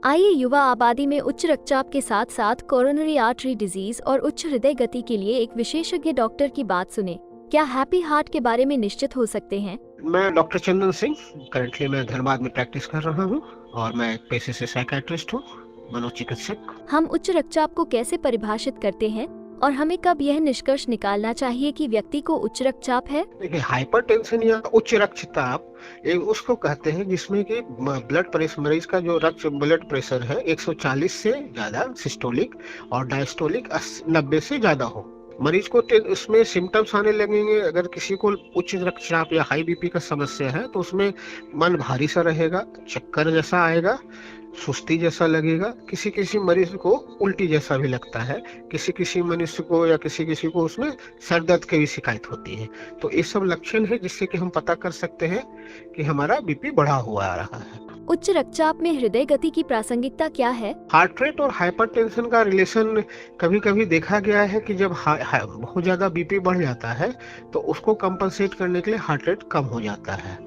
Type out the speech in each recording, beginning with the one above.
आइए युवा आबादी में उच्च रक्तचाप के साथ साथ कोरोनरी आर्टरी डिजीज और उच्च हृदय गति के लिए एक विशेषज्ञ डॉक्टर की बात सुने। क्या हैप्पी हार्ट के बारे में निश्चित हो सकते हैं? मैं डॉक्टर चंदन सिंह करंटली मैं धनबाद में प्रैक्टिस कर रहा हूँ और मैं एक पेशे से साइकियाट्रिस्ट हूँ, मनोचिकित्सक। हम उच्च रक्तचाप को कैसे परिभाषित करते हैं और हमें कब यह निष्कर्ष निकालना चाहिए कि व्यक्ति को उच्च रक्तचाप है? देखिए, हाइपरटेंशन या उच्च रक्तचाप उसको कहते हैं जिसमें कि ब्लड प्रेशर, मरीज का जो ब्लड प्रेशर है 140 से ज्यादा सिस्टोलिक और डायस्टोलिक 90 से ज्यादा हो। मरीज को उसमें सिम्टम्स आने लगेंगे। अगर किसी को उच्च रक्तचाप या हाई बीपी का समस्या है तो उसमें मन भारी सा रहेगा, चक्कर जैसा आएगा, सुस्ती जैसा लगेगा, किसी किसी मरीज को उल्टी जैसा भी लगता है, किसी किसी मनुष्य को या किसी किसी को उसमें सर दर्द की भी शिकायत होती है। तो ये सब लक्षण है जिससे कि हम पता कर सकते हैं कि हमारा बीपी बढ़ा हुआ आ रहा है। उच्च रक्तचाप में हृदय गति की प्रासंगिकता क्या है? हार्ट रेट और हाइपरटेंशन का रिलेशन कभी कभी देखा गया है कि जब बहुत ज्यादा बीपी बढ़ जाता है तो उसको कंपनसेट करने के लिए हार्ट रेट कम हो जाता है।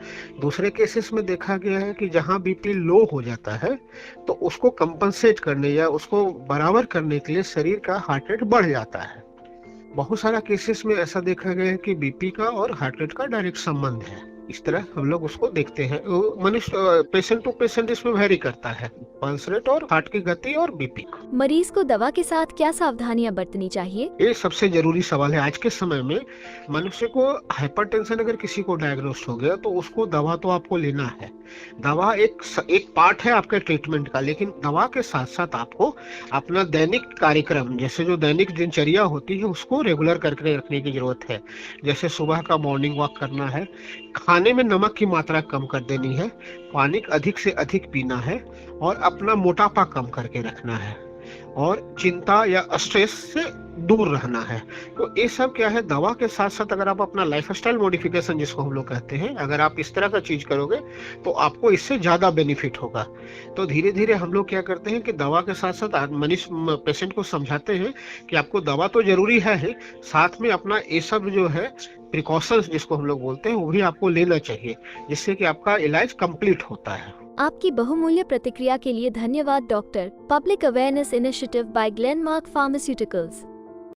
दूसरे केसेस में देखा गया है कि जहां बीपी लो हो जाता है तो उसको कंपनसेट करने या उसको बराबर करने के लिए शरीर का हार्ट रेट बढ़ जाता है। बहुत सारा केसेस में ऐसा देखा गया है कि बीपी का और हार्ट रेट का डायरेक्ट संबंध है। इस तरह हम लोग उसको देखते हैं। मनुष्य पेशेंट टू पेशेंट इसमें वेरी करता है, पल्स रेट और हार्ट की गति और बीपी। मरीज को दवा के साथ क्या सावधानियां बरतनी चाहिए? ये सबसे जरूरी सवाल है आज के समय में। मनुष्य को हाइपरटेंशन अगर किसी को डायग्नोस हो गया तो उसको दवा तो आपको लेना है। दवा एक पार्ट है आपके ट्रीटमेंट का, लेकिन दवा के साथ साथ आपको अपना दैनिक कार्यक्रम, जैसे जो दैनिक दिनचर्या होती है, उसको रेगुलर करके रखने की जरूरत है। जैसे सुबह का मॉर्निंग वॉक करना है, खाने में नमक की मात्रा कम कर देनी है, पानी अधिक से अधिक पीना है और अपना मोटापा कम करके रखना है और चिंता या स्ट्रेस से दूर रहना है। तो ये सब क्या है, दवा के साथ साथ अगर आप अपना लाइफस्टाइल मॉडिफिकेशन जिसको हम लोग कहते हैं, अगर आप इस तरह का चीज करोगे तो आपको इससे ज्यादा बेनिफिट होगा। तो धीरे धीरे हम लोग क्या करते हैं कि दवा के साथ साथ मरीज पेशेंट को समझाते हैं कि आपको दवा तो जरूरी है ही, साथ में अपना ये सब जो है प्रिकॉशंस जिसको हम लोग बोलते हैं वो भी आपको लेना चाहिए, जिससे कि आपका इलाज कंप्लीट होता है। आपकी बहुमूल्य प्रतिक्रिया के लिए धन्यवाद doctor. Public awareness initiative by Glenmark pharmaceuticals.